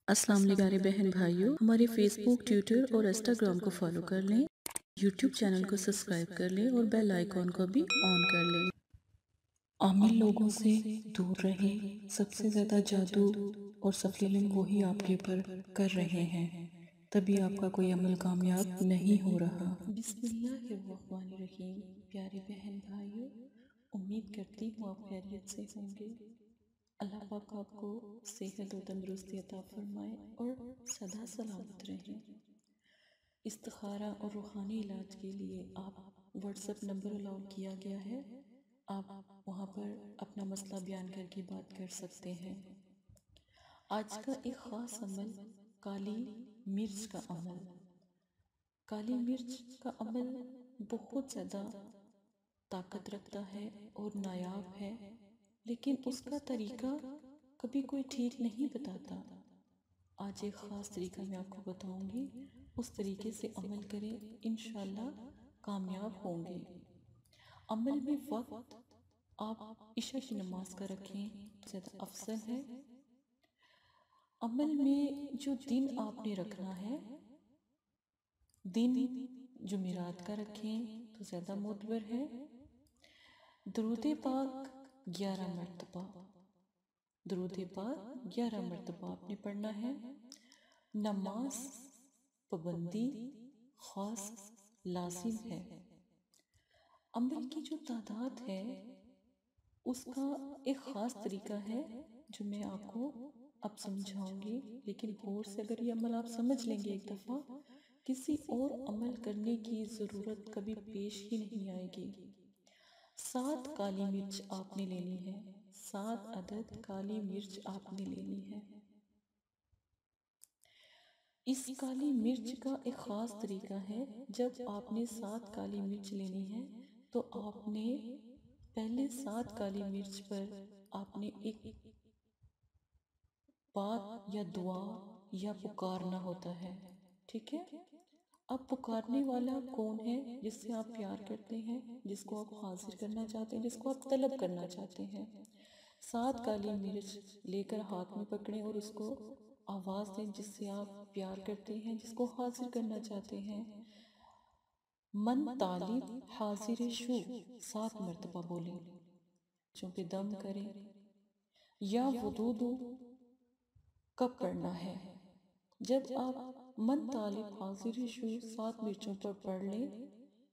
अस्सलाम वालेकुम प्यारे बहन भाइयों, हमारे फेसबुक, ट्विटर और इंस्टाग्राम को फॉलो कर लें, यूट्यूब चैनल को सब्सक्राइब कर लें और बेल आइकॉन को भी ऑन कर लें। आमिल लोगों से दूर रहें। सबसे ज़्यादा जादू और सफलीलिंग वही आपके ऊपर कर रहे हैं, तभी आपका कोई अमल कामयाब नहीं हो रहा। बिस्मिल्लाहिर्रहमानिर्रहीम। प्यारे बहन भाइयों, उम्मीद करती हूँ आप खैरियत से होंगे। अल्लाह पाक आपको सेहत और तंदुरुस्ती अता फरमाए और सदा सलामत रहें। इस्तिखारा और रूहानी इलाज के लिए आप व्हाट्सएप नंबर अलाउड किया गया है। आप वहाँ पर अपना मसला बयान करके बात कर सकते हैं। आज का एक ख़ास अमल काली मिर्च का अमल। काली मिर्च का अमल बहुत ज़्यादा ताकत रखता है और नायाब है, लेकिन उसका तरीका कभी कोई ठीक नहीं बताता। आज एक ख़ास तरीका मैं आपको बताऊंगी, उस तरीके से अमल करें, इंशाल्लाह कामयाब होंगे। अमल में वक्त आप इशा की नमाज का रखें, ज़्यादा अफसल है। अमल में जो दिन आपने रखना है, दिन जुमेरात का रखें तो ज़्यादा मोतबर है। दरूद पाक 11 मरतबा, दरूद पाक 11 मरतबा आपने पढ़ना है। नमाज पाबंदी ख़ास लाजिम है। अमल की जो तादाद है उसका एक ख़ास तरीका है जो मैं आपको अब समझाऊंगी, लेकिन गौर से अगर ये अमल आप समझ लेंगे एक दफ़ा, किसी और अमल करने की ज़रूरत कभी पेश ही नहीं आएगी। 7 काली मिर्च आपने लेनी है, 7 अदद काली मिर्च आपने लेनी है। इस काली मिर्च का एक ख़ास तरीका है। जब आपने 7 काली मिर्च लेनी है तो आपने पहले 7 काली मिर्च पर आपने एक बात या दुआ या पुकारना होता है, ठीक है। अब पुकारने वाला कौन है? जिससे आप प्यार करते हैं, जिसको आप हाजिर करना चाहते हैं, जिसको आप तलब करना चाहते हैं। 7 काली मिर्च लेकर हाथ में पकड़ें और उसको आवाज़ दें जिससे आप प्यार करते हैं, जिसको हाजिर करना चाहते हैं। मन तालिब हाजिर शु 7 मरतबा बोलें, चुंपे दम करें। या वुदूदू कब पढ़ना है? जब आप मन तालिब हाजिर शु 7 मिर्चों पर पढ़ लें,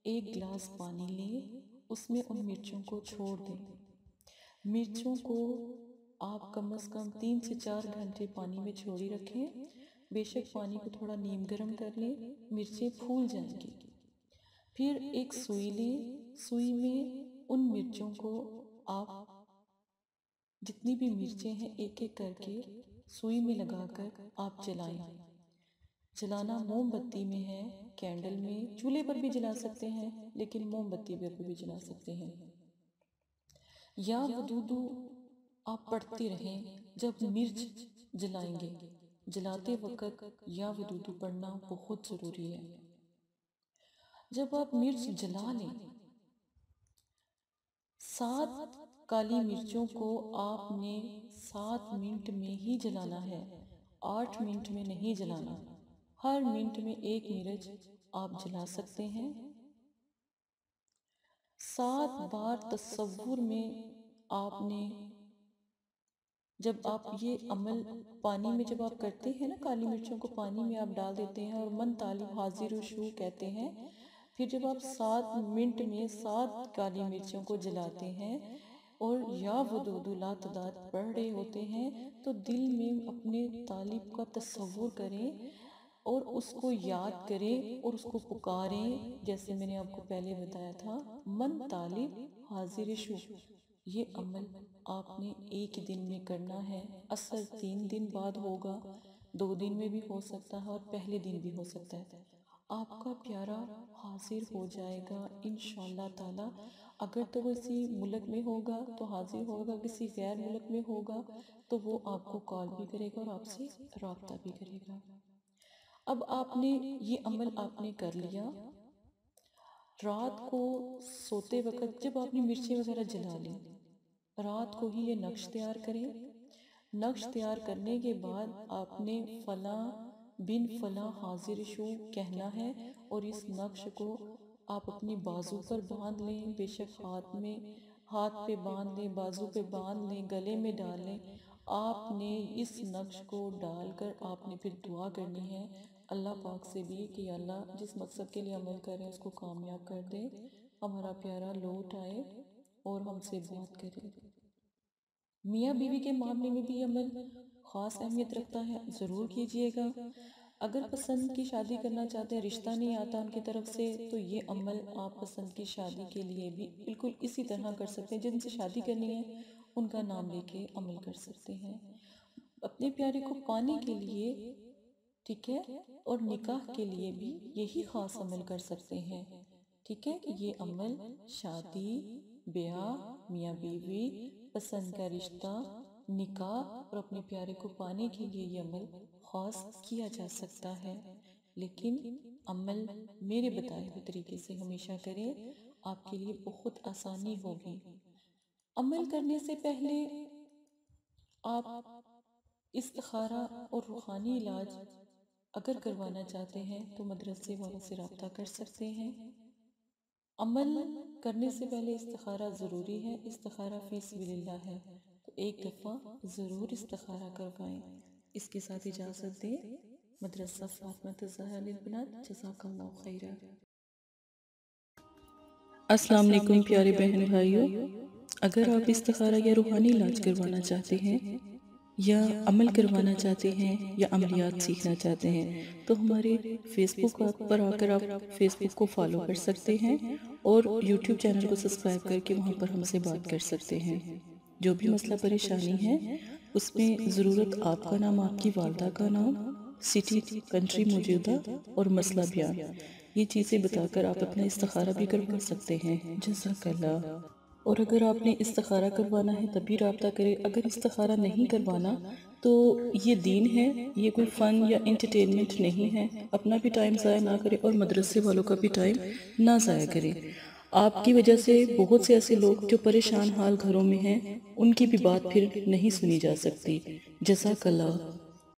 एक गिलास पानी लें, उसमें उन मिर्चों को छोड़ दें। मिर्चों को आप कम से कम 3 से 4 घंटे पानी में छोड़ी रखें। बेशक पानी को थोड़ा नीम गर्म कर लें, मिर्चें फूल जाएंगी। फिर एक सुई लें, सुई में उन मिर्चों को आप जितनी भी मिर्चें हैं एक एक करके सुई में लगाकर आप जलाएं। जलाना मोमबत्ती में है, कैंडल में, चूल्हे पर भी जला सकते हैं, लेकिन मोमबत्ती पर भी जला सकते हैं। या वदूदू आप पढ़ते रहें जब मिर्च जलाएंगे। जलाते वक्त या वदूदू पढ़ना बहुत ज़रूरी है। जब आप मिर्च जला लें, 7 काली मिर्चों को आपने 7 मिनट में ही जलाना है, 8 मिनट में नहीं जलाना। हर मिनट में एक मिर्च आप जला सकते हैं। 7 बार तसव्वुर में आपने, जब आप ये अमल पानी में जब आप करते हैं ना, काली मिर्चों को पानी में आप डाल देते हैं और मन तालिब हाजिर शू कहते हैं। फिर जब आप 7 मिनट में 7 काली मिर्चों को जलाते हैं और या वदूदु ला तदाद पढ़ रहे होते हैं, तो दिल में अपने तालिब का तसव्वुर करें और उसको याद करें और उसको पुकारें, जैसे मैंने आपको पहले बताया था, मन तालिब हाजिर शू। ये अमल आपने एक ही दिन में करना है। असर 3 दिन बाद होगा, 2 दिन में भी हो सकता है और पहले दिन भी हो सकता है। आपका प्यारा हाजिर हो जाएगा इंशाअल्लाह ताला। अगर तो वो किसी मुल्क में होगा तो हाजिर होगा, किसी गैर मुल्क में होगा तो वो आपको कॉल भी करेगा और आपसे रब्ता भी करेगा। अब आपने ये अमल आपने कर लिया। रात को सोते वक्त जब आपने मिर्ची वगैरह जला ली, रात को ही ये नक्श तैयार करें। نقش تیار کرنے کے بعد آپ نے فلاں بن فلاں حاضر شو کہنا ہے، اور اس نقش کو آپ اپنی بازو پر باندھ لیں، بے شک ہاتھ پہ باندھ لیں، بازو پہ باندھ لیں، گلے میں ڈال لیں۔ آپ نے اس نقش کو ڈال کر آپ نے پھر دعا کرنی ہے اللہ پاک سے بھی کہ اللہ جس مقصد کے لیے عمل کریں اس کو کامیاب کر دے، ہمارا پیارا لوٹ آئے اور ہم سے بات کرے۔ میاں بیوی کے معاملے میں بھی یہ عمل خاص اہمیت رکھتا ہے، ضرور کیجئے گا۔ اگر پسند کی شادی کرنا چاہتے ہیں، رشتہ نہیں آتا ان کی طرف سے، تو یہ عمل آپ پسند کی شادی کے لیے بھی بالکل اسی طرح کر سکتے ہیں۔ جن سے شادی کرنی ہے ان کا نام لے کے عمل کر سکتے ہیں۔ اپنے پیارے کو پانے کے لیے، ٹھیک ہے، اور نکاح کے لیے بھی یہی خاص عمل کر سکتے ہیں، ٹھیک ہے۔ یہ عمل شادی، بیاہ، میاں بیوی، پسند کا رشتہ، نکاح اور اپنے پیارے کو پانے کے لیے یہ عمل خاص کیا جا سکتا ہے۔ لیکن عمل میرے بتائے ہوئے طریقے سے ہمیشہ کریں، آپ کے لیے بہت آسانی ہوگی۔ عمل کرنے سے پہلے آپ استخارہ اور روحانی علاج اگر کروانا چاہتے ہیں تو مدرسے والوں سے رابطہ کر سکتے ہیں۔ عمل کرنے سے پہلے استخارہ ضروری ہے، استخارہ فی سبیل اللہ ہے، تو ایک دفعہ ضرور استخارہ کروائیں۔ اس کے ساتھ اجازت دیں، مدرسہ فاطمہ الزہرا للبنات، جزاک اللہ خیرہ۔ السلام علیکم پیارے بہن بھائیوں، اگر آپ استخارہ یا روحانی علاج کروانا چاہتے ہیں یا عمل کروانا چاہتے ہیں یا عملیات سیکھنا چاہتے ہیں تو ہمارے فیس بک پر آ کر آپ فیس بک کو فالو کر سکتے ہیں اور یوٹیوب چینل کو سبسکرائب کر کے وہاں پر ہم سے بات کر سکتے ہیں۔ جو بھی مسئلہ پریشانی ہے اس میں ضرورت آپ کا نام، آپ کی والدہ کا نام، سٹی، کنٹری موجودہ اور مسئلہ بیان، یہ چیزیں بتا کر آپ اپنا استخارہ بھی کروا سکتے ہیں۔ جزاک اللہ۔ اور اگر آپ نے استخارہ کروانا ہے تب بھی رابطہ کریں، اگر استخارہ نہیں کروانا تو یہ دین ہے، یہ کوئی فن یا انٹرٹینمنٹ نہیں ہے۔ اپنا بھی ٹائم ضائع نہ کریں اور مدرسے والوں کا بھی ٹائم نہ ضائع کریں۔ آپ کی وجہ سے بہت سے ایسے لوگ جو پریشان حال گھروں میں ہیں ان کی بھی بات پھر نہیں سنی جا سکتی۔ جزاک اللہ۔